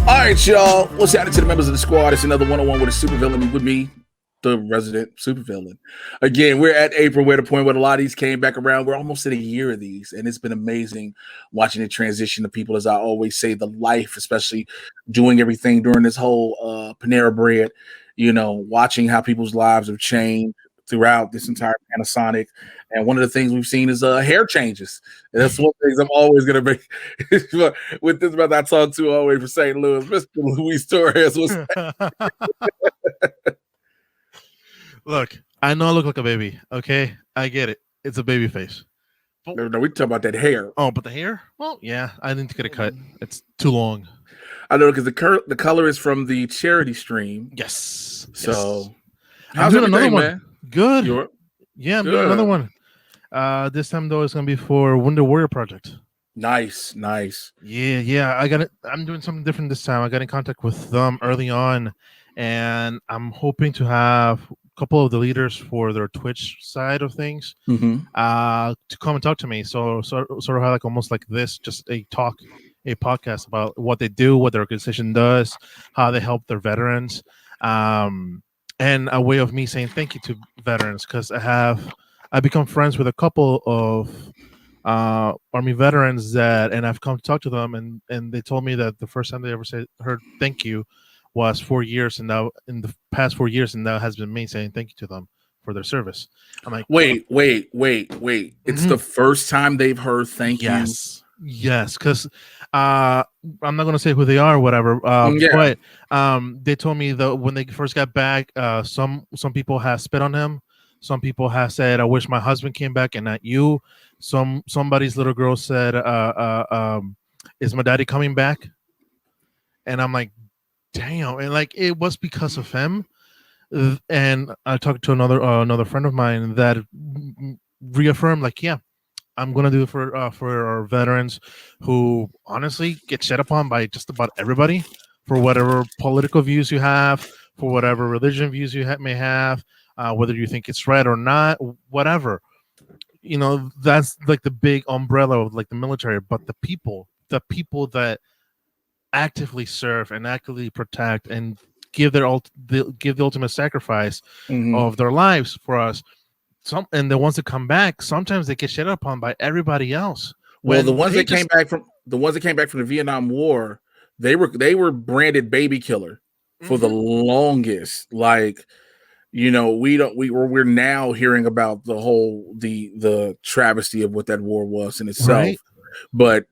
All right, y'all. What's happening to the members of the squad? It's another one-on-one with a supervillain with me, the resident supervillain. Again, we're at April. We're at a point where a lot of these came back around. We're almost at a year of these, and it's been amazing watching it transition to people, as I always say, the life, especially doing everything during this whole Panera Bread. Watching how people's lives have changed throughout this entire Panasonic. And one of the things we've seen is hair changes. And that's one of the things I'm always going to be with this brother I talk to always for St. Louis, Mr. Luis Torres. Look, I know I look like a baby. Okay, I get it. It's a baby face. No, we talk about that hair. Oh, but the hair? Well, yeah, I need to get a cut. It's too long. I know because the color is from the charity stream. Yes. So, I'm doing another one. Man? Good. I'm doing another one. This time though, it's gonna be for Wonder Warrior Project. Nice. Yeah. I'm doing something different this time. I got in contact with them early on, and I'm hoping to have a couple of the leaders for their Twitch side of things to come and talk to me. So sort of have like almost like this, just a podcast about what they do, what their organization does, how they help their veterans, and a way of me saying thank you to veterans, because I become friends with a couple of Army veterans and I've come to talk to them, and they told me that the first time they ever heard thank you was 4 years, and now in the past 4 years, and that has been me saying thank you to them for their service. I'm like, wait. It's the first time they've heard thank you. Yes, because I'm not going to say who they are or whatever, but they told me that when they first got back, some people have spit on him. Some people have said, I wish my husband came back and not you. Somebody's little girl said, is my daddy coming back? And I'm like, damn. And like, it was because of him. And I talked to another friend of mine that reaffirmed, like, yeah, I'm gonna do it for our veterans who honestly get shed upon by just about everybody for whatever political views you have, for whatever religion views you may have, whether you think it's right or not, whatever. That's like the big umbrella of like the military. But the people that actively serve and actively protect and give the ultimate sacrifice of their lives for us. And the ones that come back, sometimes they get shit upon by everybody else. Well, the ones that came back from the Vietnam War, they were branded baby killer for the longest. Like, we're now hearing about the travesty of what that war was in itself. Right. But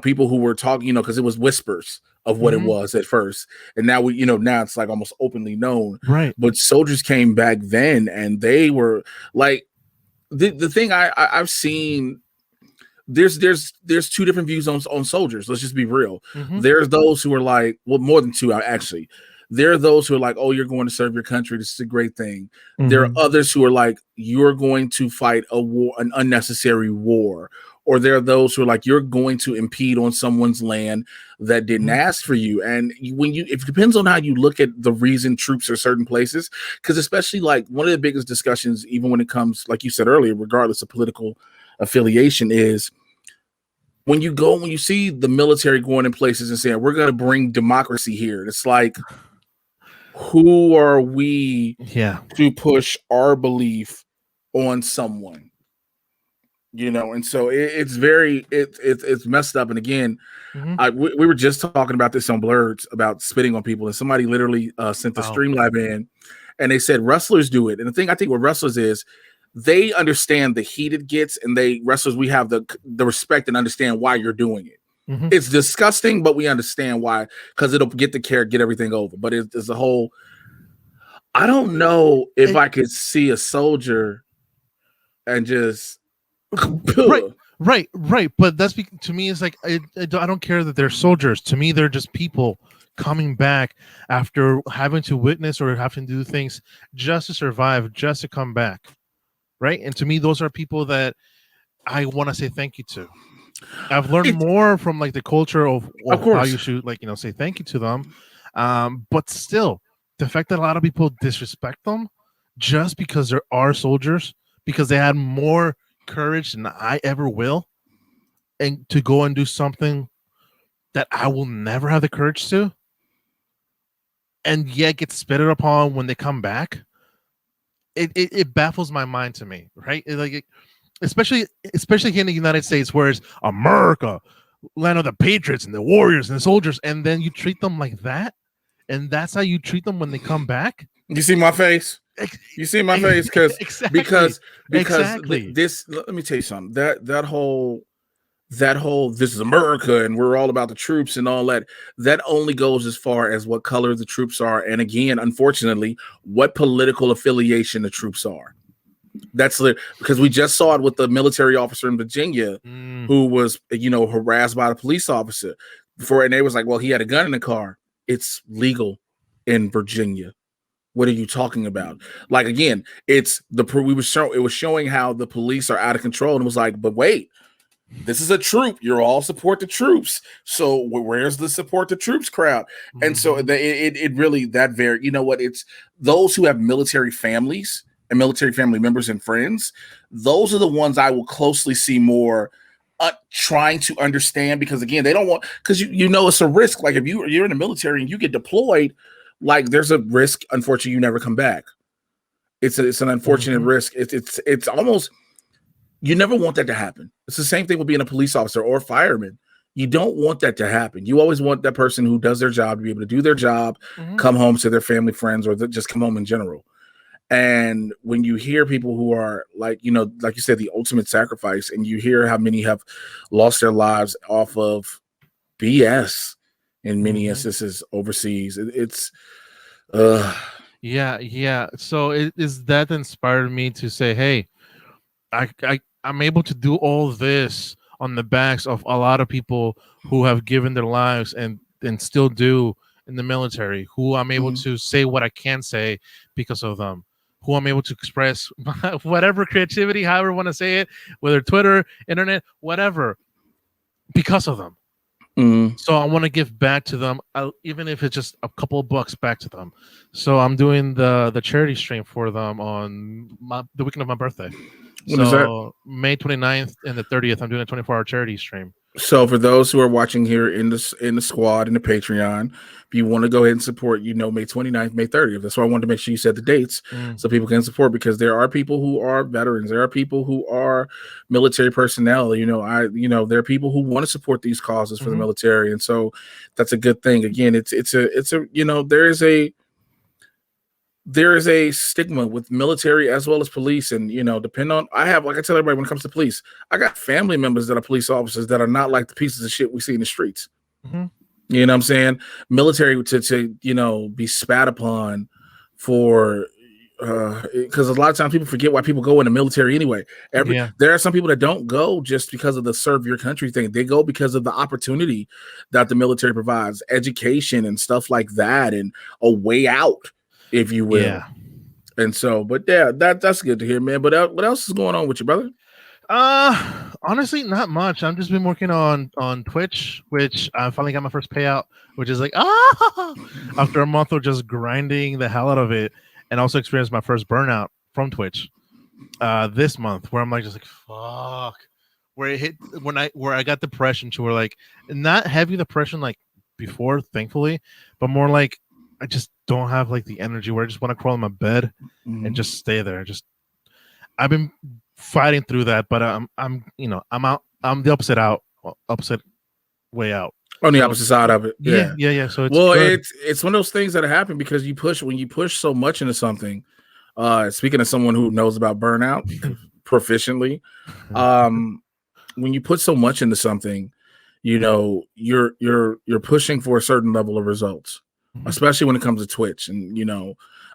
people who were talking, because it was whispers of what it was at first, and now now it's like almost openly known, right? But soldiers came back then, and they were like the thing I've seen. There's two different views on soldiers. Let's just be real. There's those who are like, well, more than two actually. There are those who are like, oh, you're going to serve your country. This is a great thing. There are others who are like, you're going to fight a war, an unnecessary war. Or there are those who are like, you're going to impede on someone's land that didn't ask for you. And it depends on how you look at the reason troops are certain places, because especially like one of the biggest discussions, even when it comes, like you said earlier, regardless of political affiliation, is when you see the military going in places and saying, we're going to bring democracy here. It's like, who are we to push our belief on someone? And so it's messed up. And again, we were just talking about this on Blurs about spitting on people, and somebody literally sent the Streamlab in, and they said wrestlers do it. And the thing I think with wrestlers is they understand the heat it gets, and we have the respect and understand why you're doing it. It's disgusting, but we understand why, because it'll get everything over. But it's a whole. I don't know if I could see a soldier and just. Right. But to me, it's like I don't care that they're soldiers. To me, they're just people coming back after having to witness or having to do things just to survive, just to come back, right? And to me, those are people that I want to say thank you to. I've learned more from like the culture of how you should say thank you to them, but still, the fact that a lot of people disrespect them just because there are soldiers, because they had more courage than I ever will, and to go and do something that I will never have the courage to. and yet get spitted upon when they come back. It baffles my mind to me, right? Especially here in the United States, where it's America, land of the patriots and the warriors and the soldiers, and then you treat them like that, and that's how you treat them when they come back. You see my face? You see my face? Exactly. Because Exactly. this, let me tell you something. That whole this is America and we're all about the troops and all that only goes as far as what color the troops are, and again, unfortunately, what political affiliation the troops are. That's because we just saw it with the military officer in Virginia who was, harassed by the police officer before, and they was like, well, he had a gun in the car. It's legal in Virginia. What are you talking about? Like, again, it was showing how the police are out of control, and it was like, but wait, this is a troop. You're all support the troops. So where's the support the troops crowd? And so it really, you know what? It's those who have military families and military family members and friends. Those are the ones I will closely see more trying to understand, because again, they don't want, because it's a risk. Like if you're in the military and you get deployed, like there's a risk. Unfortunately, you never come back. It's an unfortunate risk. It's almost, you never want that to happen. It's the same thing with being a police officer or a fireman. You don't want that to happen. You always want that person who does their job to be able to do their job, come home to their family, friends, or just come home in general. And when you hear people who are like you said, the ultimate sacrifice, and you hear how many have lost their lives off of BS in many instances overseas, it's yeah. So it is that inspired me to say, hey, I'm able to do all this on the backs of a lot of people who have given their lives and still do in the military, who I'm able to say what I can say because of them, who I'm able to express whatever creativity, however I want to say it, whether Twitter, internet, whatever, because of them. So I want to give back to them, even if it's just a couple of bucks back to them. So I'm doing the charity stream for them on the weekend of my birthday. When is that? May 29th and the 30th, I'm doing a 24-hour charity stream. So for those who are watching here in the squad, in the Patreon, if you want to go ahead and support, May 29th, May 30th. That's why I wanted to make sure you said the dates so people can support, because there are people who are veterans. There are people who are military personnel. There are people who want to support these causes for the military. And so that's a good thing. Again, there is a stigma with military as well as police. And, depending on, like I tell everybody, when it comes to police, I got family members that are police officers that are not like the pieces of shit we see in the streets. You know what I'm saying? Military to be spat upon for, because a lot of times people forget why people go in the military anyway. There are some people that don't go just because of the serve your country thing. They go because of the opportunity that the military provides, education and stuff like that, and a way out, if you will. Yeah. And so, but yeah, that's good to hear, man. But what else is going on with you, brother? Honestly, not much. I've just been working on Twitch, which I finally got my first payout, which is like after a month of just grinding the hell out of it, and also experienced my first burnout from Twitch this month, where I'm like just like fuck, where it hit where I got depression, to where like not heavy depression like before, thankfully, but more like I just don't have like the energy, where I just want to crawl in my bed and just stay there. I've been fighting through that, but I'm out. I'm the opposite way out. On the opposite side of it. Yeah. So it's one of those things that happen because when you push so much into something. Speaking of someone who knows about burnout proficiently, when you put so much into something, you're pushing for a certain level of results, especially when it comes to Twitch. And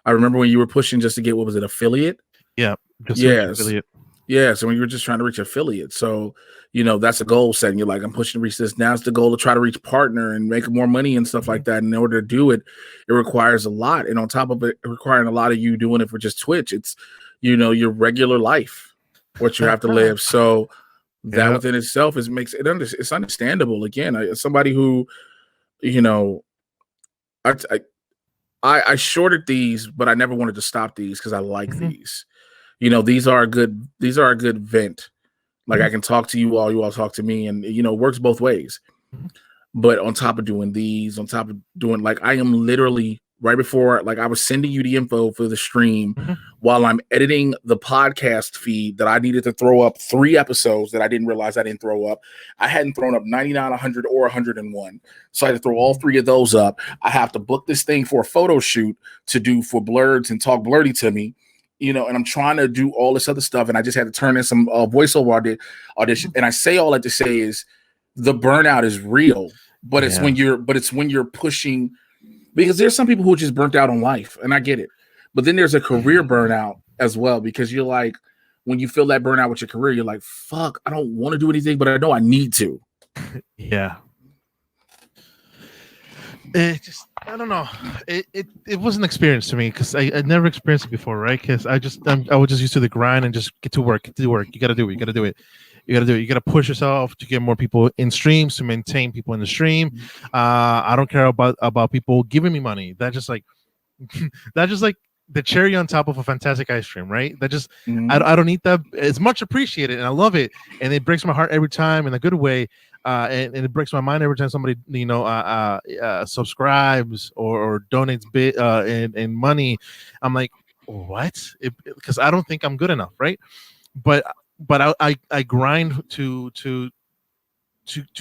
I remember when you were pushing just to get, what was it, affiliate? Yeah, affiliate. Yeah, so when you were just trying to reach affiliate, so that's a goal setting. You're like, I'm pushing to reach this. Now it's the goal to try to reach partner and make more money and stuff like that. And in order to do it, it requires a lot. And on top of it requiring a lot of you doing it for just Twitch, it's your regular life, what you have to live. So that within itself it's understandable. Again, as somebody who, I shorted these, but I never wanted to stop these because I like these. These are a good vent. Like I can talk to you all talk to me, and it works both ways. But on top of doing these, on top of doing, like, I am literally right before, like I was sending you the info for the stream while I'm editing the podcast feed that I needed to throw up 3 episodes that I didn't realize I didn't throw up. I hadn't thrown up 99, 100, or 101. So I had to throw all 3 of those up. I have to book this thing for a photo shoot to do for Blurds and Talk Blurdy to me, and I'm trying to do all this other stuff. And I just had to turn in some voiceover audition. And I say all that to say is the burnout is real, but it's when you're pushing. Because there's some people who are just burnt out on life, and I get it. But then there's a career burnout as well, because you're like, when you feel that burnout with your career, you're like, fuck, I don't want to do anything, but I know I need to. Yeah. I don't know. It was an experience to me because I never experienced it before, right? Because I was just used to the grind and just get to work. You got to do it. You got to do it. You got to push yourself to get more people in streams, to maintain people in the stream. I don't care about people giving me money. That's just like the cherry on top of a fantastic ice cream, right? That just I don't need that. It's much appreciated, and I love it, and it breaks my heart every time in a good way. And it breaks my mind every time somebody subscribes or donates in money. I'm like, what? Because I don't think I'm good enough, right? But I grind to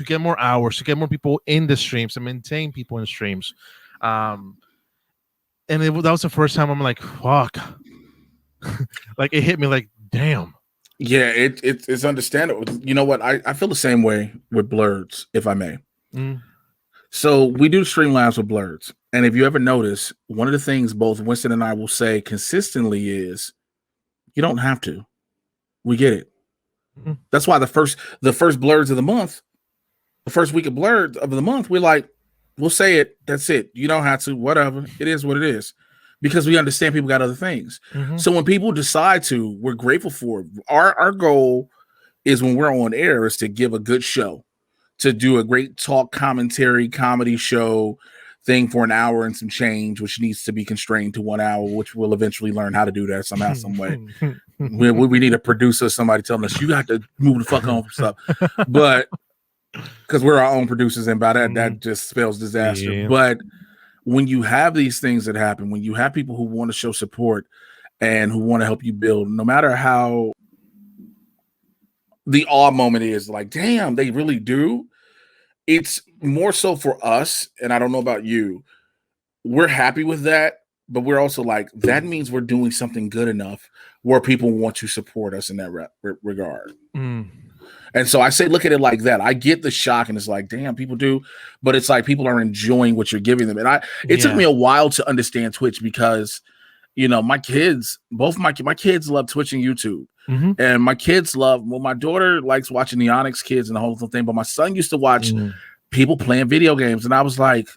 get more hours, to get more people in the streams, to maintain people in streams. And that was the first time I'm like, fuck. Like it hit me like, damn. Yeah, it's understandable. You know what? I feel the same way with Blurds, if I may. So we do stream labs with Blurds. And if you ever notice, one of the things both Winston and I will say consistently is you don't have to. We get it. That's why the first Blurds of the month, the first week of Blurds of the month, we're like, we'll say it. That's it. You don't have to. Whatever. It is what it is. Because we understand people got other things. So when people decide to, we're grateful for it. Our goal is, when we're on air, is to give a good show, to do a great talk, commentary, comedy show thing for an hour and some change, which needs to be constrained to 1 hour, which we'll eventually learn how to do that somehow, some way. we need a producer, somebody telling us, you got to move the fuck on for stuff. But because we're our own producers, and by that just spells disaster. Yeah. But when you have these things that happen, when you have people who want to show support and who want to help you build, no matter how the awe moment is, like, damn, they really do. It's more so for us, and I don't know about you, we're happy with that, but we're also like, that means we're doing something good enough where people want to support us in that regard. And so I say, look at it like that. I get the shock, and it's like, damn, people do, but it's like people are enjoying what you're giving them. And it took me a while to understand Twitch, because, my kids, both my kids love Twitch and YouTube. And my kids my daughter likes watching the Onyx Kids and the whole thing, but my son used to watch people playing video games, and I was like,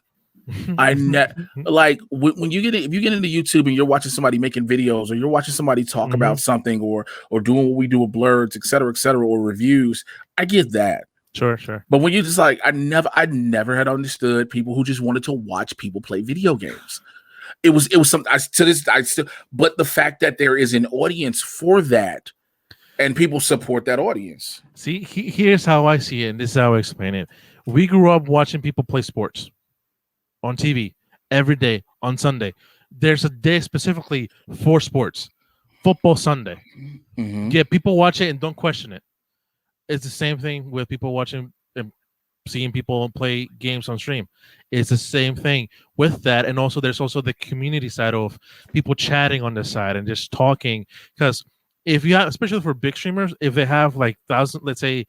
like when you if you get into YouTube and you're watching somebody making videos, or you're watching somebody talk about something, or doing what we do with Blurds, et cetera, or reviews, I get that. Sure. But when you just like, I never had understood people who just wanted to watch people play video games. It was something but the fact that there is an audience for that, and people support that audience. See, here's how I see it, and this is how I explain it. We grew up watching people play sports on TV every day on Sunday. There's a day specifically for sports, Football Sunday. Yeah, people watch it and don't question it. It's the same thing with people watching and seeing people play games on stream. It's the same thing with that. And also there's also the community side of people chatting on the side and just talking. Because if you have, especially for big streamers, if they have like 1,000, let's say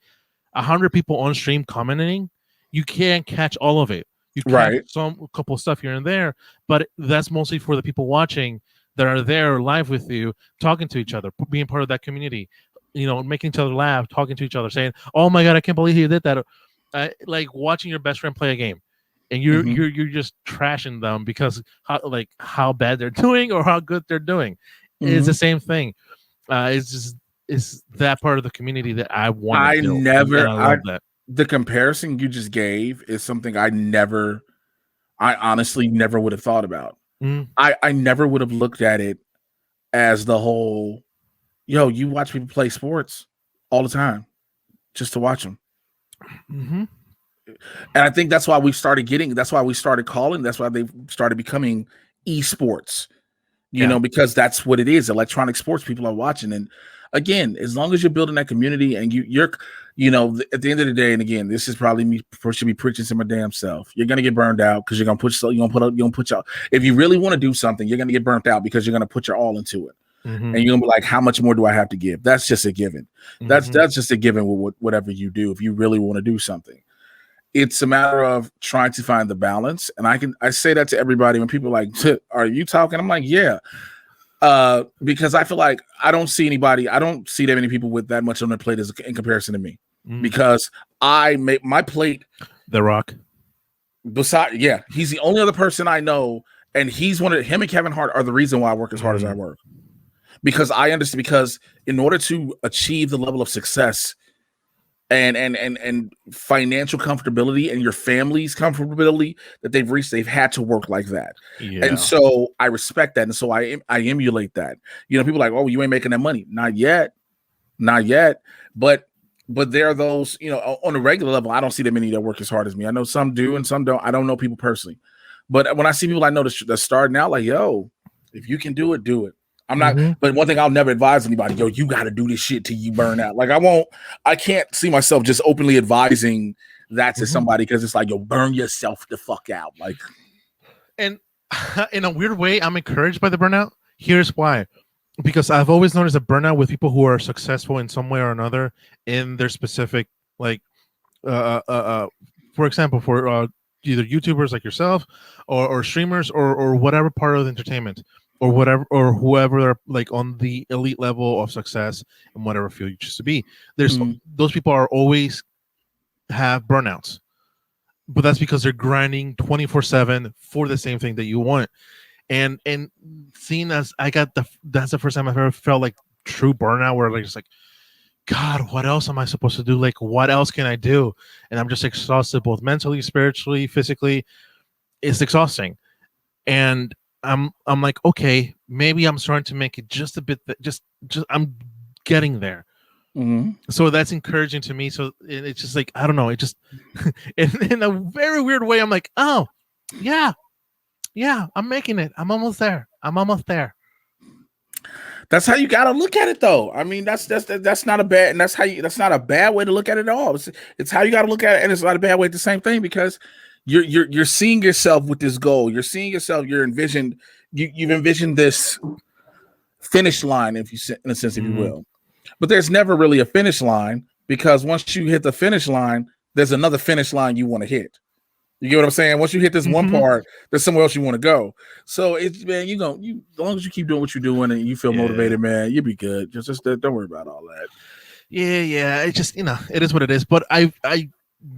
100 people on stream commenting, you can't catch all of it. You catch a couple of stuff here and there, but that's mostly for the people watching that are there live with you, talking to each other, being part of that community, making each other laugh, talking to each other, saying, "Oh my god, I can't believe he did that." Like watching your best friend play a game, and you're just trashing them because how bad they're doing or how good they're doing. It's the same thing. It's that part of the community that I want. I love that. The comparison you just gave is something I honestly never would have thought about. I never would have looked at it as the whole, you watch people play sports all the time just to watch them. And I think that's why we started calling, that's why they started becoming esports, because that's what it is. Electronic sports people are watching. And again, as long as you're building that community and you're, at the end of the day, and again, this is probably me should be preaching to my damn self. You're gonna get burned out because you're gonna put your, if you really want to do something, you're gonna get burnt out because you're gonna put your all into it. And you're gonna be like, how much more do I have to give? That's just a given. That's just a given with whatever you do. If you really want to do something, it's a matter of trying to find the balance. And I say that to everybody when people are like, are you talking? I'm like, yeah. Because I feel like I don't see that many people with that much on their plate in comparison to me. Because I make my plate. The Rock. He's the only other person I know, and him and Kevin Hart are the reason why I work as hard as I work. Because I understand, because in order to achieve the level of success and financial comfortability and your family's comfortability that they've reached, they've had to work like that. Yeah. And so I respect that. And so I emulate that. People are like, oh, you ain't making that money. Not yet. But there are those, on a regular level, I don't see that many that work as hard as me. I know some do and some don't. I don't know people personally. But when I see people I know that starting out, like, yo, if you can do it, do it. I'm not, but one thing I'll never advise anybody, yo, you got to do this shit till you burn out. Like, I can't see myself just openly advising that to somebody, because it's like, yo, burn yourself the fuck out. Like, and in a weird way, I'm encouraged by the burnout. Here's why. Because I've always noticed a burnout with people who are successful in some way or another in their specific, like, for example, for either YouTubers like yourself or streamers or whatever part of the entertainment or whatever, or whoever are like on the elite level of success in whatever field you choose to be. There's those people are always have burnouts, but that's because they're grinding 24/7 for the same thing that you want. And seeing as that's the first time I've ever felt like true burnout, where like, just like, God, what else am I supposed to do? Like, what else can I do? And I'm just exhausted, both mentally, spiritually, physically. It's exhausting. And I'm like, okay, maybe I'm starting to make it just a bit, just I'm getting there. So that's encouraging to me. So it's just like, I don't know, it just in a very weird way, I'm like, oh yeah, I'm making it. I'm almost there. That's how you gotta look at it, though. I mean, that's not a bad, and that's not a bad way to look at it at all. It's how you gotta look at it, and it's not a bad way at the same thing, because you're seeing yourself with this goal. You're seeing yourself. You've envisioned this finish line, in a sense, if you will. But there's never really a finish line, because once you hit the finish line, there's another finish line you want to hit. You get what I'm saying? Once you hit this one part, there's somewhere else you want to go. So it's, man, as long as you keep doing what you're doing and you feel motivated, man, you'll be good. Just don't worry about all that. Yeah. It just, it is what it is. But I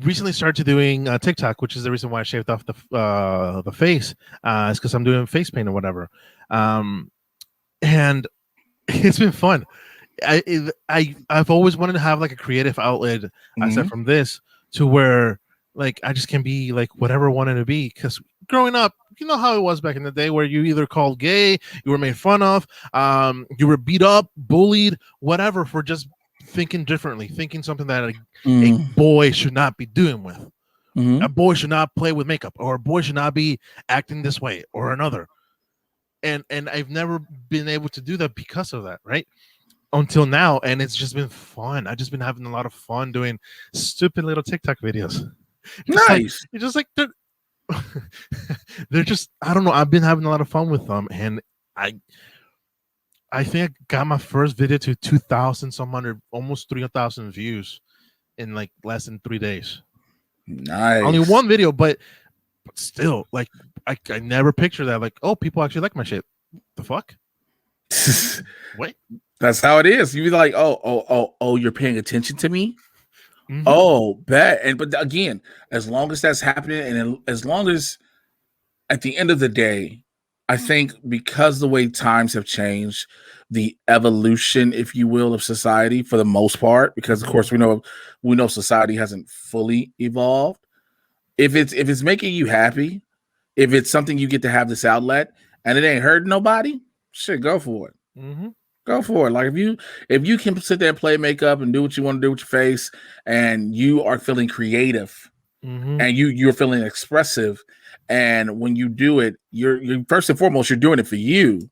recently started doing TikTok, which is the reason why I shaved off the face. It's because I'm doing face paint or whatever. And it's been fun. I've always wanted to have like a creative outlet aside from this, to where like I just can be like whatever I wanted to be. Because growing up, you know how it was back in the day, where you either called gay, you were made fun of, you were beat up, bullied, whatever, for just thinking differently, thinking something that a boy should not be doing with. A boy should not play with makeup, or a boy should not be acting this way or another. And I've never been able to do that because of that, right? Until now, and it's just been fun. I've just been having a lot of fun doing stupid little TikTok videos. Nice. It's just like they're just, I don't know. I've been having a lot of fun with them, and I think I got my first video to 2,000 some hundred, almost 3,000 views in like less than 3 days. Nice. Only one video, but still, like I never pictured that. Like, oh, people actually like my shit. The fuck? Wait. That's how it is. You be like, oh, you're paying attention to me. Oh, bet. But again, as long as that's happening, and as long as at the end of the day, I think because the way times have changed, the evolution, if you will, of society for the most part, because of course we know society hasn't fully evolved. If it's making you happy, if it's something you get to have this outlet and it ain't hurting nobody, shit, go for it. Go for it. Like if you can sit there and play makeup and do what you want to do with your face, and you are feeling creative and you're feeling expressive. And when you do it, you're first and foremost, you're doing it for you.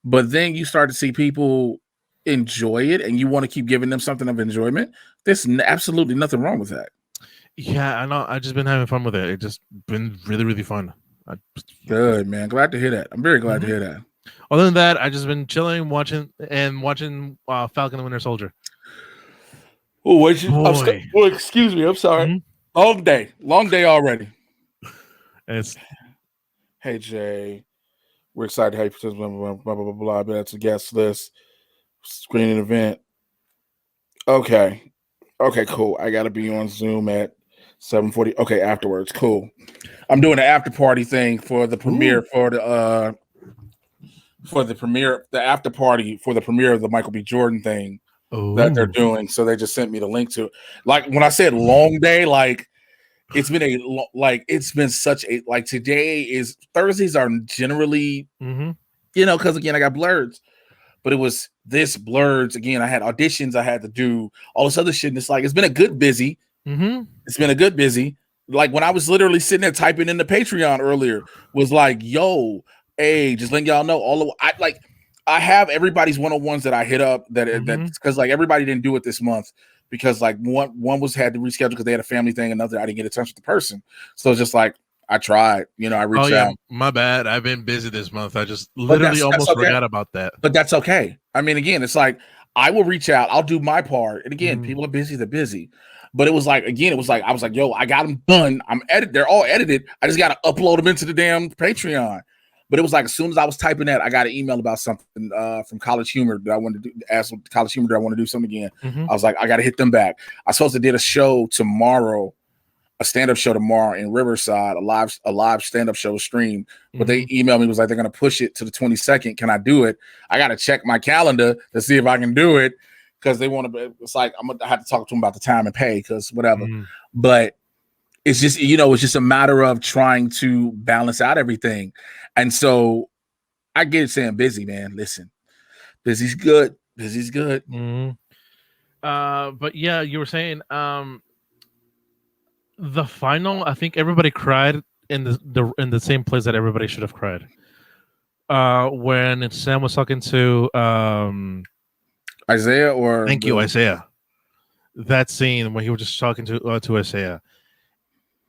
But then you start to see people enjoy it, and you want to keep giving them something of enjoyment. There's absolutely nothing wrong with that. Yeah, I know. I've just been having fun with it. It's just been really, really fun. Good, man. Glad to hear that. I'm very glad to hear that. Other than that, I just been chilling, watching Falcon and Winter Soldier. Oh, wait! Excuse me. I'm sorry. Long day already. Hey Jay, we're excited to have you participate. Blah blah blah blah blah. That's a guest list. Screening event. Okay, cool. I gotta be on Zoom at 7:40. Okay, afterwards. Cool. I'm doing an after party thing for the premiere the after party for the premiere of the Michael B. Jordan thing that they're doing. So they just sent me the link to it. Like when I said long day, like it's been such a Thursdays are generally because again I got blurs, but it was this blurs again. I had auditions, I had to do all this other shit, and it's been a good busy. It's been a good busy. Like when I was literally sitting there typing in the Patreon earlier, was like, yo, hey, just letting y'all know I have everybody's one-on-ones that I hit up that because like everybody didn't do it this month because like one had to reschedule because they had a family thing, another I didn't get in touch with the person. So it's just like I tried, I reached out. My bad. I've been busy this month. I just literally almost forgot about that. But that's okay. I mean, again, it's like I will reach out, I'll do my part. And again, people are busy, they're busy. But it was like, I was like, yo, I got them done. They're all edited. I just got to upload them into the damn Patreon. But it was like, as soon as I was typing that, I got an email about something from College Humor that I wanted to do. Ask College Humor, do I want to do something again? I was like, I got to hit them back. I supposed to did a show tomorrow, a stand-up show tomorrow in Riverside, a live stand-up show stream. But they emailed me, was like, they're going to push it to the 22nd. Can I do it? I got to check my calendar to see if I can do it. Because they want to, it's like I'm gonna have to talk to them about the time and pay because whatever. But it's just it's just a matter of trying to balance out everything. And so I get it saying busy, man. Listen, busy's good. Busy's good. But yeah, you were saying the final. I think everybody cried in the same place that everybody should have cried. When Sam was talking to Isaiah or thank you, Isaiah. That scene when he was just talking to Isaiah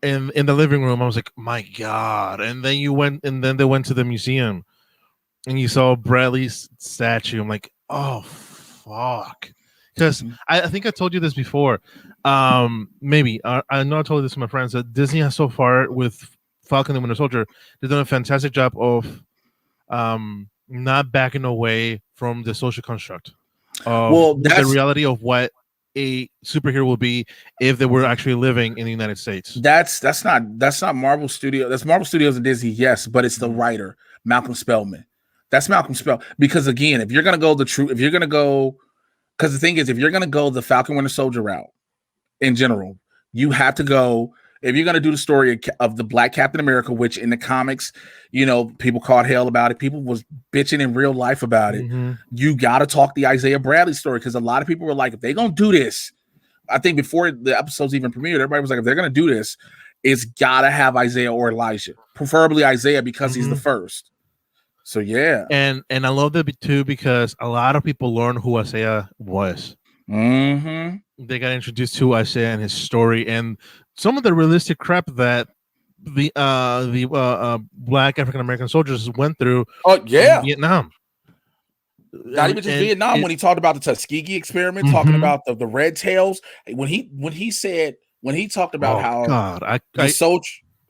in the living room, I was like, my God. And then they went to the museum and you saw Bradley's statue. I'm like, oh fuck. Because I think I told you this before. Maybe I know I told you this to my friends that Disney has so far with Falcon and Winter Soldier, they've done a fantastic job of not backing away from the social construct. That's the reality of what a superhero will be if they were actually living in the United States. That's not Marvel Studios. That's Marvel Studios and Disney, yes, but it's the writer Malcolm Spellman. That's Malcolm Spellman. Because again, if you're gonna go because the thing is, if you're gonna go the Falcon Winter Soldier route in general, you have to go. If you're going to do the story of the Black Captain America, which in the comics, people caught hell about it. People was bitching in real life about it. You got to talk the Isaiah Bradley story because a lot of people were like, if they're going to do this, I think before the episodes even premiered, everybody was like, if they're going to do this, it's got to have Isaiah or Elijah, preferably Isaiah because he's the first. So, yeah. And I love that too because a lot of people learned who Isaiah was. They got introduced to Isaiah and his story and some of the realistic crap that the Black African American soldiers went through. In Vietnam. Not even just Vietnam. When he talked about the Tuskegee experiment, talking about the red tails, when he talked about how God,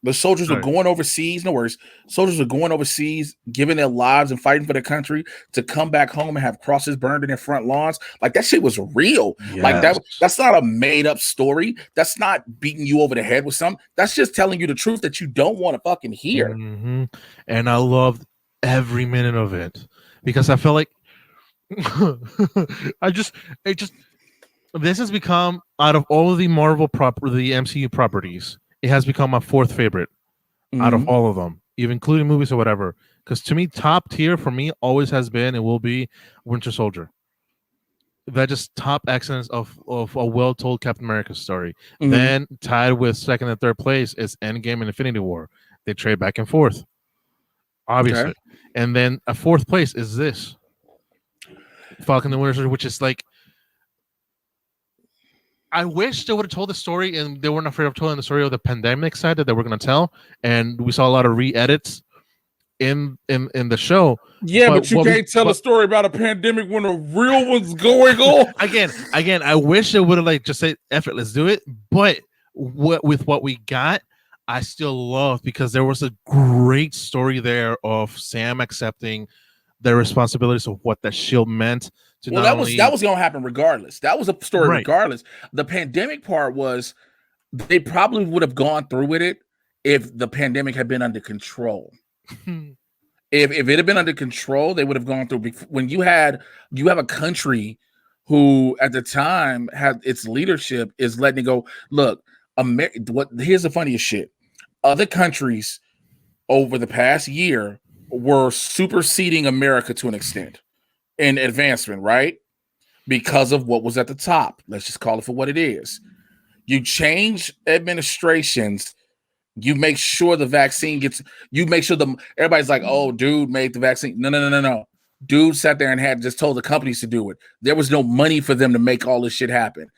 the soldiers were going overseas, no worries. Soldiers were going overseas, giving their lives and fighting for their country to come back home and have crosses burned in their front lawns. Like that shit was real. Yes. Like that's not a made up story. That's not beating you over the head with something. That's just telling you the truth that you don't want to fucking hear. And I loved every minute of it because I felt like this has become out of all of the Marvel the MCU properties. It has become my fourth favorite out of all of them, even including movies or whatever. Because to me, top tier for me always has been and will be Winter Soldier. that just top excellence of a well-told Captain America story. Then tied with second and third place is Endgame and Infinity War. They trade back and forth, obviously. Okay. And then a fourth place is this Falcon and Winter Soldier, which is like, I wish they would have told the story and they weren't afraid of telling the story of the pandemic side that they were going to tell. And we saw a lot of re-edits in the show. Yeah, but you can't tell a story about a pandemic when a real one's going on. Again, I wish they would have like just said, "F it, let's do it." But with what we got, I still love, because there was a great story there of Sam accepting the responsibilities of what that shield meant. Well, that was going to happen regardless. That was a story regardless. The pandemic part was, they probably would have gone through with it if the pandemic had been under control. If it had been under control, they would have gone through. When you have a country who at the time had its leadership is letting it go. Look, here's the funniest shit. Other countries over the past year were superseding America to an extent in advancement, right? Because of what was at the top. Let's just call it for what it is. You change administrations. You make sure the vaccine everybody's like, oh, dude made the vaccine. No. Dude sat there and had just told the companies to do it. There was no money for them to make all this shit happen.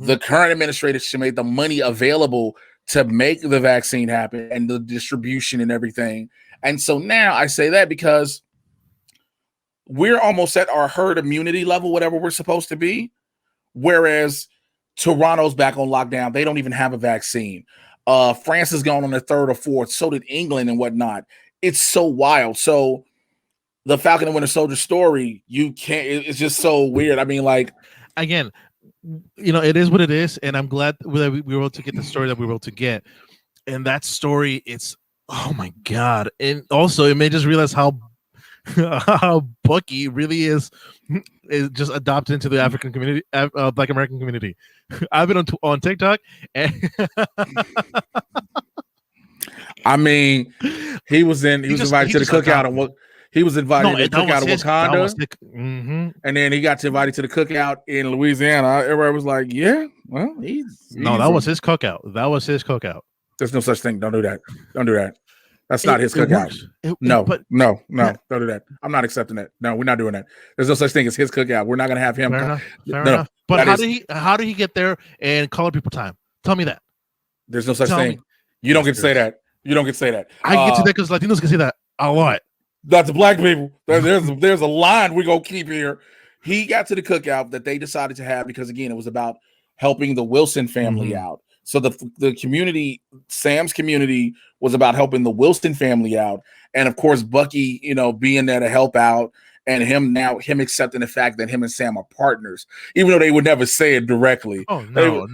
The current administration made the money available to make the vaccine happen and the distribution and everything. And so now I say that because we're almost at our herd immunity level, whatever we're supposed to be. Whereas Toronto's back on lockdown. They don't even have a vaccine. France has gone on their third or fourth. So did England and whatnot. It's so wild. So the Falcon and Winter Soldier story, it's just so weird. I mean, like, again, it is what it is. And I'm glad that we were able to get the story that we were able to get. And that story, it's, oh my God. And also it made us realize how Bucky really is just adopted into the African community, Black American community. I've been on TikTok, and I mean, he was invited to the cookout, and he was invited to the cookout in Wakanda, and then he got invited to the cookout in Louisiana. Everybody was like, "Yeah, well, that was his cookout. That was his cookout. There's no such thing. Don't do that. Don't do that. That's not his cookout. No, don't do that. I'm not accepting that. No, we're not doing that. There's no such thing as his cookout. We're not going to have him. Fair enough. But how did he get there and color people time? Tell me that. There's no such thing. You don't get to say that. You don't get to say that. I get to that because Latinos can say that a lot. That's black people. There's a line we're going to keep here. He got to the cookout that they decided to have because, again, it was about helping the Wilson family out. So the community, Sam's community, was about helping the Wilson family out, and of course Bucky, being there to help out, and him accepting the fact that him and Sam are partners, even though they would never say it directly. Oh no.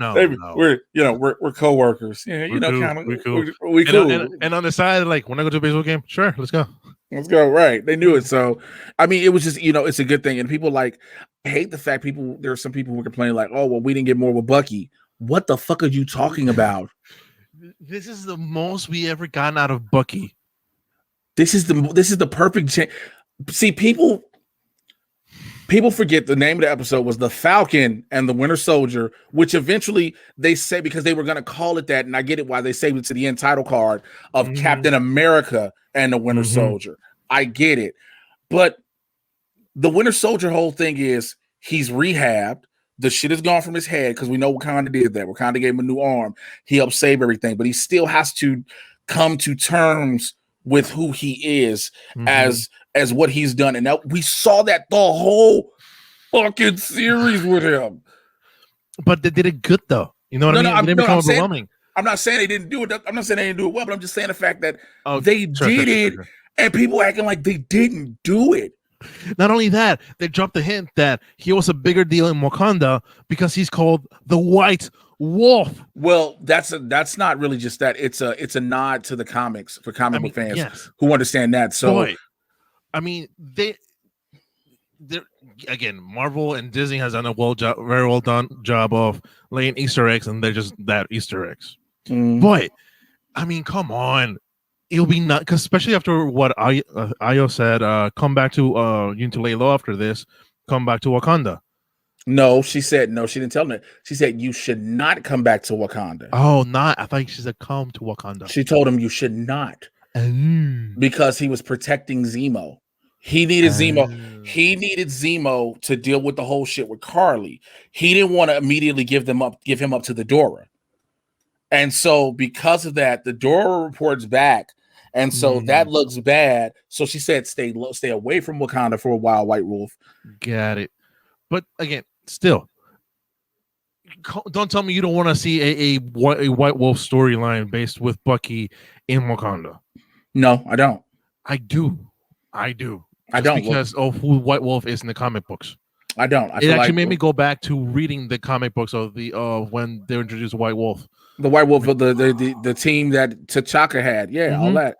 We're coworkers. Yeah, we cool. And on the side, like, when I go to a baseball game, sure, let's go. Let's go. Right. They knew it. So, I mean, it was just, it's a good thing. And people I hate the fact there are some people who are complaining like, oh, well, we didn't get more with Bucky. What the fuck are you talking about? This is the most we ever gotten out of Bucky. This is the perfect chance. See, people forget the name of the episode was The Falcon and the Winter Soldier, which eventually they say, because they were going to call it that, and I get it why they saved it to the end title card of Captain America and the Winter Soldier. I get it. But the Winter Soldier whole thing is he's rehabbed. The shit is gone from his head because we know Wakanda did that. Wakanda gave him a new arm. He helped save everything, but he still has to come to terms with who he is as what he's done. And we saw that the whole fucking series with him. But they did it good though. You know what I mean? It didn't become overwhelming. I'm not saying they didn't do it. I'm not saying they didn't do it well, but I'm just saying the fact that they did it and people acting like they didn't do it. Not only that, they dropped the hint that he was a bigger deal in Wakanda because he's called the White Wolf. Well, that's not really just that. It's a nod to the comics for comic book fans who understand that. So, boy, I mean, they're again, Marvel and Disney has done a very well done job of laying Easter eggs, and they're just that Easter eggs. But I mean, come on. It'll be not, because especially after what Ayo said, come back to you need to lay low after this, come back to Wakanda. No, she said no. She didn't tell him that. She said you should not come back to Wakanda. Oh, not. I thought she said come to Wakanda. She told him you should not because he was protecting Zemo. He needed Zemo. He needed Zemo to deal with the whole shit with Carly. He didn't want to immediately give him up to the Dora. And so because of that, the Dora reports back. And so that looks bad. So she said, stay away from Wakanda for a while, White Wolf. Got it. But again, still, don't tell me you don't want to see a White Wolf storyline based with Bucky in Wakanda. No, I don't. I do. I don't, because of who White Wolf is in the comic books. I don't. It actually made me go back to reading the comic books of the when they introduced White Wolf. The White Wolf, the team that T'Chaka had, all that.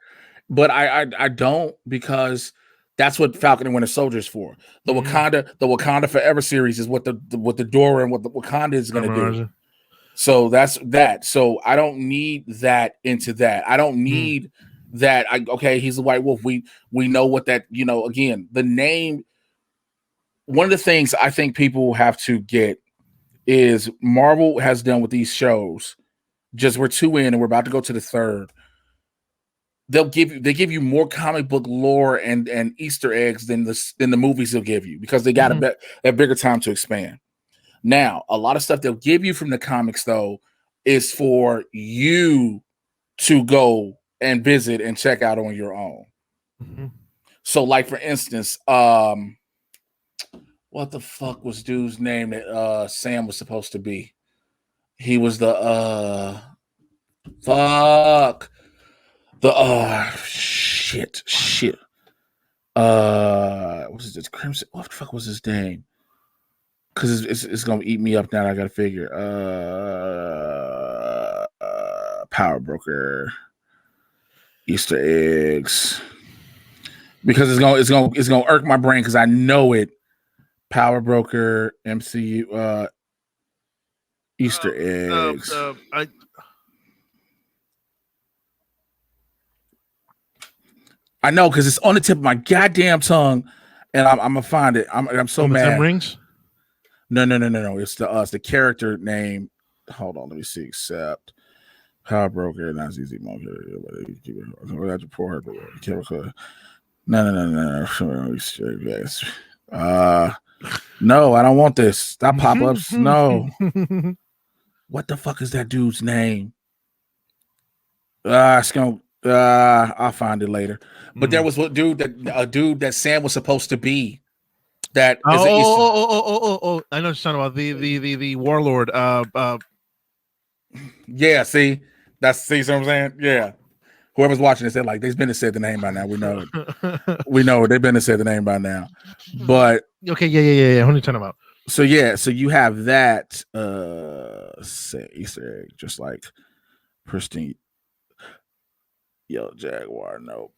But I don't, because that's what Falcon and Winter Soldier is for. The Wakanda Forever series is what the Dora and what the Wakanda is going to do. So that's that. So I don't need that into that. I don't need that. Okay, he's the White Wolf. We know what that, again, the name. One of the things I think people have to get is Marvel has done with these shows. Just we're 2 in and we're about to go to the 3rd. They give you more comic book lore and Easter eggs than the movies they'll give you, because they got a bigger time to expand. Now, a lot of stuff they'll give you from the comics though is for you to go and visit and check out on your own. So, like for instance, what the fuck was dude's name that Sam was supposed to be? He was the shit. What is this? Crimson? What the fuck was his name? Because it's gonna eat me up now. I gotta figure. Power Broker, Easter eggs. Because it's gonna irk my brain because I know it. Power Broker, MCU, Easter eggs. I know, because it's on the tip of my goddamn tongue, and I'm gonna find it. I'm so mad. 10 rings? No. It's the character name. Hold on, let me see. Except Power Broker, not easy. No. No, I don't want this. Stop pop-ups. No. What the fuck is that dude's name? It's gonna. I'll find it later. But there was a dude that Sam was supposed to be. That I know what you're talking about. The warlord. Yeah. See what I'm saying? Yeah. Whoever's watching this, they're like, they've been to say the name by now. We know it. We know it. They've been to say the name by now. But okay, yeah. Who are you talking about? So yeah, so you have that say Easter egg, just like pristine. Yellow Jaguar. No.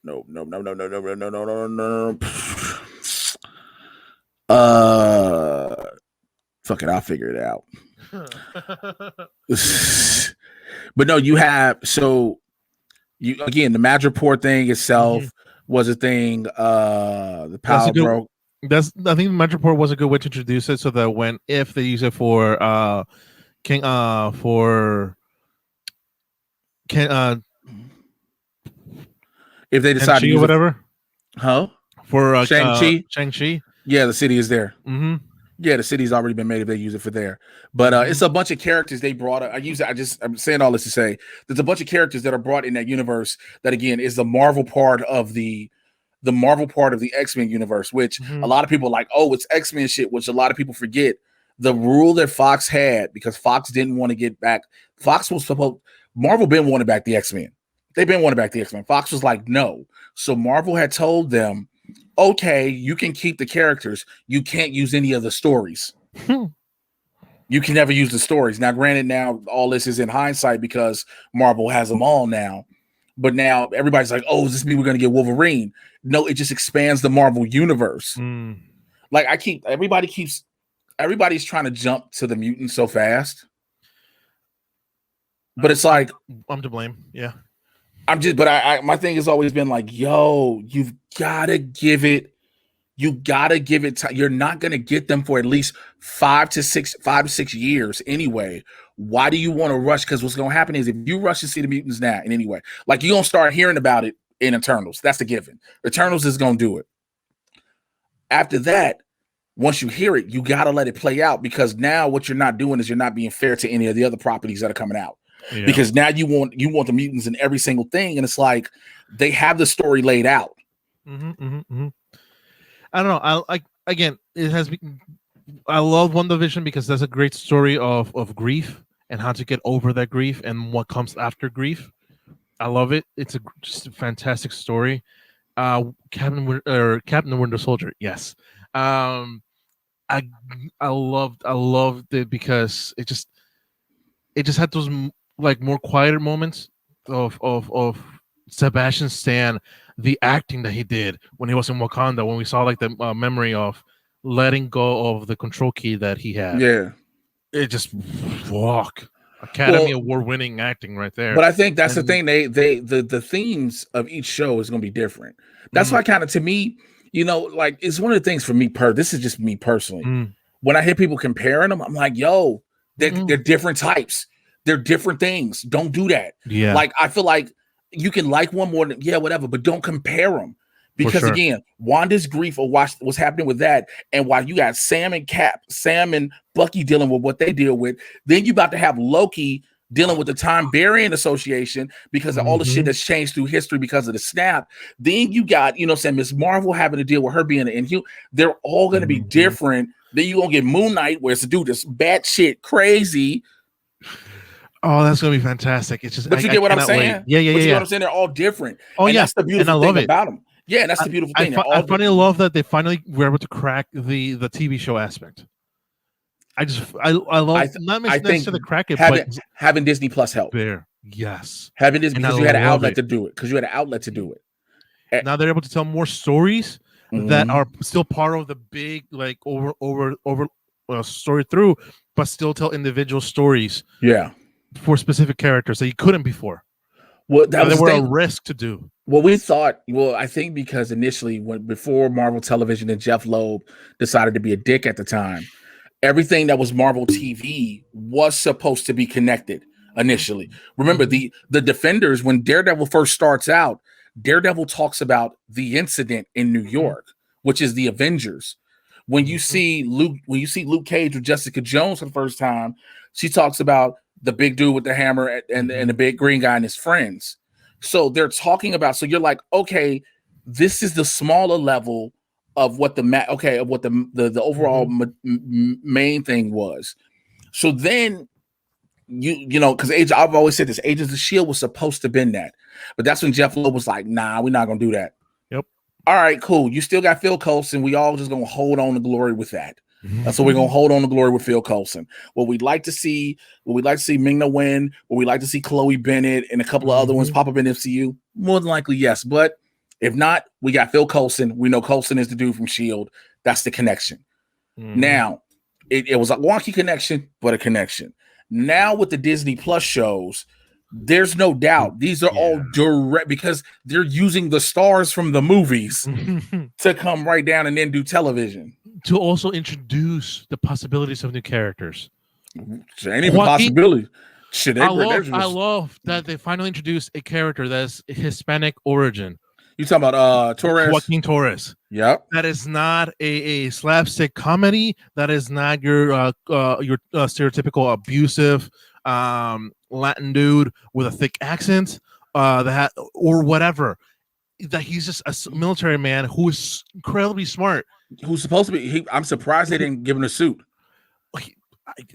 Fuck it, I'll figure it out. But no, you have you again, the Madripoor thing itself was a thing. The power broke. I think the Madripoor was a good way to introduce it, so that if they use it for if they decide to use whatever, for Shang-Chi, yeah, the city is there. Yeah, the city's already been made if they use it for there. But it's a bunch of characters they brought up. I'm saying all this to say there's a bunch of characters that are brought in that universe that again is the Marvel part of the X-Men universe, which a lot of people are like, oh, it's X-Men shit, which a lot of people forget. The rule that Fox had, because Fox didn't want to get back, Marvel been wanting back the X-Men. They've been wanting back the X-Men. Fox was like, no. So Marvel had told them, okay, you can keep the characters. You can't use any of the stories. You can never use the stories. Now, granted, now all this is in hindsight because Marvel has them all now. But now everybody's like, oh, does this mean we're going to get Wolverine? No, it just expands the Marvel universe. Like everybody's trying to jump to the mutant so fast. But it's like, I'm to blame. Yeah. My thing has always been like, yo, you've got to give it you gotta give it time. You're not gonna get them for at least 5 to 6 years anyway. Why do you want to rush? Because what's gonna happen is if you rush to see the mutants now in any way, like you're gonna start hearing about it in Eternals. That's a given. Eternals is gonna do it. After that, once you hear it, you gotta let it play out, because now what you're not doing is you're not being fair to any of the other properties that are coming out. Yeah. Because now you want the mutants in every single thing, and it's like they have the story laid out. I don't know. Again, it has been. I love WandaVision because that's a great story of grief and how to get over that grief and what comes after grief. I love it. It's just a fantastic story. Captain Winter Soldier, yes. I loved it because it just had those like more quieter moments of Sebastian Stan, the acting that he did when he was in Wakanda, when we saw like the memory of letting go of the control key that he had. Yeah, it just Academy Award-winning acting right there. But I think that's the thing. The themes of each show is going to be different. That's why kind of, to me, like, it's one of the things for me. This is just me personally. When I hear people comparing them, I'm like, yo, they're different types. They're different things. Don't do that. Yeah. Like, I feel like you can like one more than, whatever, but don't compare them. Because again, Wanda's grief of what's happening with that, and while you got Sam and Bucky dealing with what they deal with, then you about to have Loki dealing with the Time Variant Association because of all the shit that's changed through history because of the snap. Then you got, Miss Marvel having to deal with her being an Inhuman. They're all going to be different. Then you're going to get Moon Knight, where it's a dude that's batshit crazy. Oh, that's gonna be fantastic! It's just, but you get what I'm saying? Yeah. You know what I'm saying? They're all different. Oh, and that's the beautiful thing about them. Yeah, and that's the beautiful thing. I finally love that they finally were able to crack the TV show aspect. I love not necessarily crack it, but having Disney Plus help. There, yes, having this because you had an outlet to do it. Because you had an outlet to do it. Now they're able to tell more stories that are still part of the big, like, over story through, but still tell individual stories. Yeah. For specific characters that you couldn't before. Well, that was a risk to do. Well, we thought. Well, I think because initially, before Marvel Television and Jeff Loeb decided to be a dick at the time, everything that was Marvel TV was supposed to be connected initially. Remember the Defenders, when Daredevil first starts out, Daredevil talks about the incident in New York, which is the Avengers. When you see Luke Cage with Jessica Jones for the first time, she talks about the big dude with the hammer and the big green guy and his friends. So they're talking about. So you're like, okay, this is the smaller level of what the overall main thing was. So then because I've always said this, Agents of S.H.I.E.L.D. was supposed to have been that, but that's when Jeff Loeb was like, nah, we're not gonna do that. Yep. All right, cool. You still got Phil Coulson. We all just gonna hold on to glory with that. That's what we're gonna hold on to glory with Phil Coulson. What we'd like to see Ming-Na Wen, what we'd like to see Chloe Bennett and a couple of other ones pop up in MCU. More than likely, yes. But if not, we got Phil Coulson. We know Coulson is the dude from S.H.I.E.L.D. That's the connection. Now, it was a wonky connection, but a connection. Now with the Disney Plus shows, there's no doubt these are all direct because they're using the stars from the movies to come right down and then do television. To also introduce the possibilities of new characters. Any possibility. I love that they finally introduced a character that's Hispanic origin. You talking about Torres? Joaquin Torres. Yep. That is not a slapstick comedy. That is not your stereotypical abusive Latin dude with a thick accent or whatever. That he's just a military man who is incredibly smart. Who's supposed to be? I'm surprised they didn't give him a suit.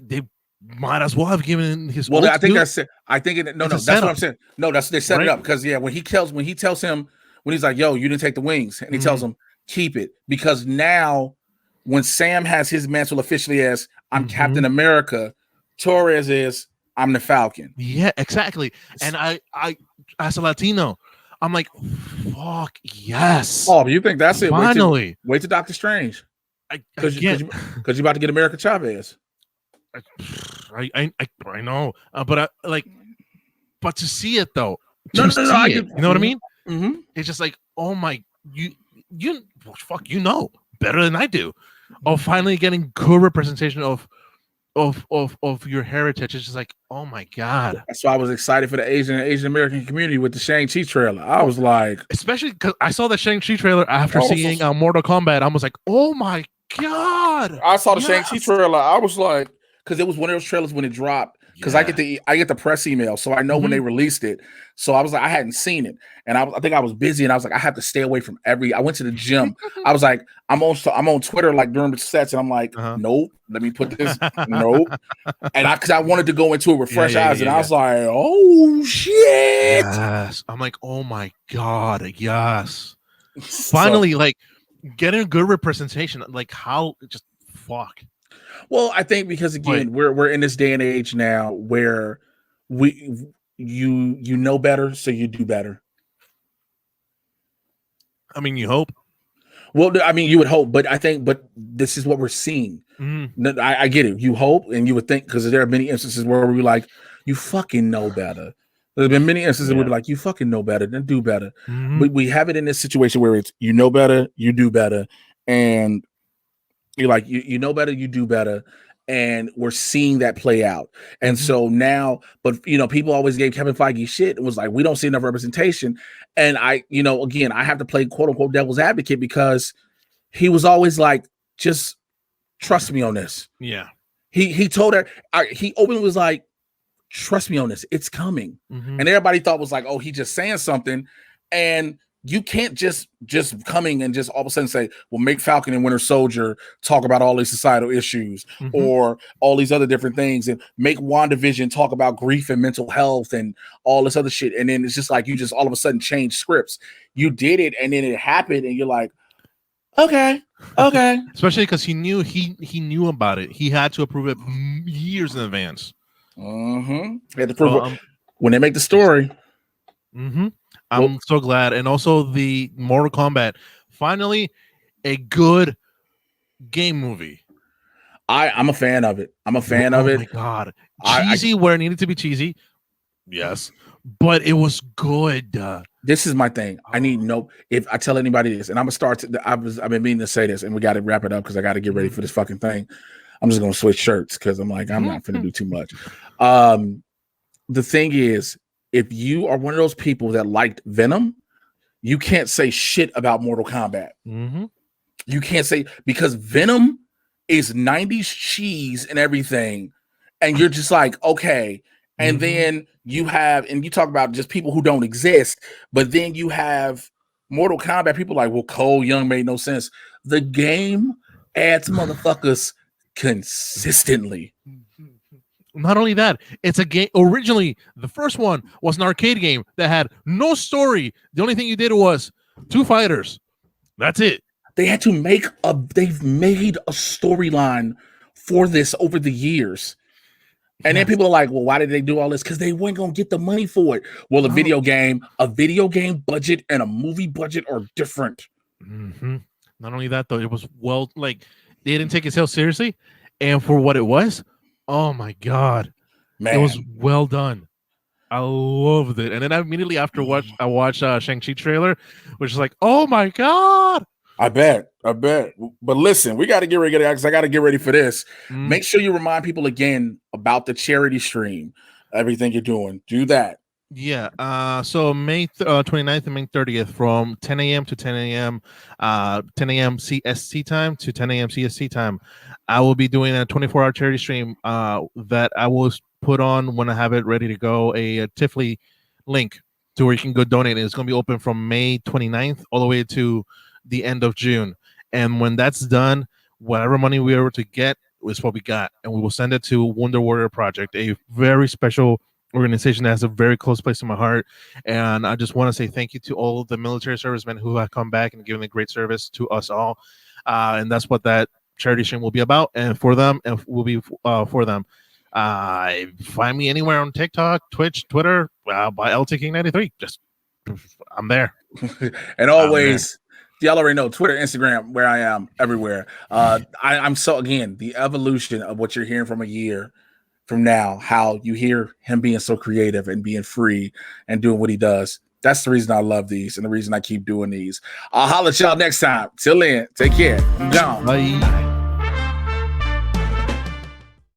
They might as well have given his. Well, I think that's it. I think it. No, that's what I'm saying. No, they set it up because when he tells him when he's like, "Yo, you didn't take the wings," and he tells him, "Keep it," because now when Sam has his mantle officially as I'm Captain America, Torres is I'm the Falcon. Yeah, exactly. And I as a Latino, I'm like, fuck yes. Oh, you think that's it? Finally, wait to Doctor Strange. Because you're about to get America Chavez. I know, but but to see it though, no, you know what I mean? Mm-hmm. It's just like, oh my, you better than I do. Of finally getting good representation of your heritage. It's just like, oh my god. That's why I was excited for the Asian American community with the Shang-Chi trailer. I was like, especially because I saw the Shang-Chi trailer after seeing Mortal Kombat. I was like, oh my god. I saw the Shang-Chi trailer. I was like, because it was one of those trailers when it dropped. Because I get the press email, so I know when they released it. So I was like, I hadn't seen it, and I think I was busy, and I was like, I have to stay away from I went to the gym. I was like, I'm on Twitter like during the sets, and I'm like, nope, let me put this, nope, and because I wanted to go into it with fresh eyes, and I was like, oh shit, yes. I'm like, oh my god, yes. Finally, like getting a good representation, like how just fuck. Well, I think because again, we're in this day and age now where you know better, so you do better. I mean, you hope. Well, I mean, you would hope, but this is what we're seeing. I get it. You hope, and you would think, because there are many instances where we're like, you fucking know better. There's been many instances where we're like, you fucking know better, then do better. But we have it in this situation where it's you know better, you do better, and you're like, you know better, you do better. And we're seeing that play out. And so now, but people always gave Kevin Feige shit and was like, we don't see enough representation. And again, I have to play quote unquote devil's advocate because he was always like, just trust me on this. Yeah. He told her, he openly was like, trust me on this. It's coming. And everybody thought was like, oh, he just saying something. And you can't just coming and just all of a sudden say, well, make Falcon and Winter Soldier talk about all these societal issues or all these other different things, and make WandaVision talk about grief and mental health and all this other shit. And then it's just like you just all of a sudden change scripts. You did it, and then it happened, and you're like, okay. Especially because he knew about it. He had to approve it years in advance. He had to prove it when they make the story. I'm so glad. And also the Mortal Kombat, finally a good game movie. I'm a fan of it. I'm a fan of it. Oh my god. Cheesy where it needed to be cheesy. Yes. But it was good. This is my thing. I need if I tell anybody this, and I'm gonna start I've been meaning to say this, and we got to wrap it up because I got to get ready for this fucking thing. I'm just gonna switch shirts because I'm like, I'm not gonna do too much. The thing is, if you are one of those people that liked Venom, you can't say shit about Mortal Kombat. You can't say, because Venom is 90s cheese and everything. And you're just like, okay. And then you have, and you talk about just people who don't exist, but then you have Mortal Kombat, people like, well, Cole Young made no sense. The game adds motherfuckers consistently. Not only that, it's a game. Originally, the first one was an arcade game that had no story. The only thing you did was two fighters. That's it. They had to they've made a storyline for this over the years. And then people are like, well, why did they do all this? Because they weren't going to get the money for it. Well, a video game budget and a movie budget are different. Not only that, though, it was they didn't take itself seriously. And for what it was, oh my god, man, it was well done. I loved it. And then immediately after I watched Shang-Chi trailer, which is like, oh my god. I bet. But listen, we got to get ready because I got to get ready for this. Make sure you remind people again about the charity stream, everything you're doing. Do that. Yeah. So May 29th and May 30th from 10 a.m. to 10 a.m. 10 a.m. CST time to 10 a.m. CST time. I will be doing a 24-hour charity stream that I will put on when I have it ready to go, a Tifly link to where you can go donate. It's going to be open from May 29th all the way to the end of June. And when that's done, whatever money we are able to get is what we got. And we will send it to Wonder Warrior Project, a very special organization that has a very close place in my heart. And I just want to say thank you to all the military servicemen who have come back and given a great service to us all. And that's what that charity stream will be about. And for them, and will be for them. Find me anywhere on TikTok, Twitch, Twitter, by LTKing93. Just, I'm there. And always, y'all already know, Twitter, Instagram, where I am, everywhere. I'm so, again, the evolution of what you're hearing from a year from now, how you hear him being so creative and being free and doing what he does. That's the reason I love these and the reason I keep doing these. I'll holler at y'all next time. Till then, take care. I'm gone. Bye.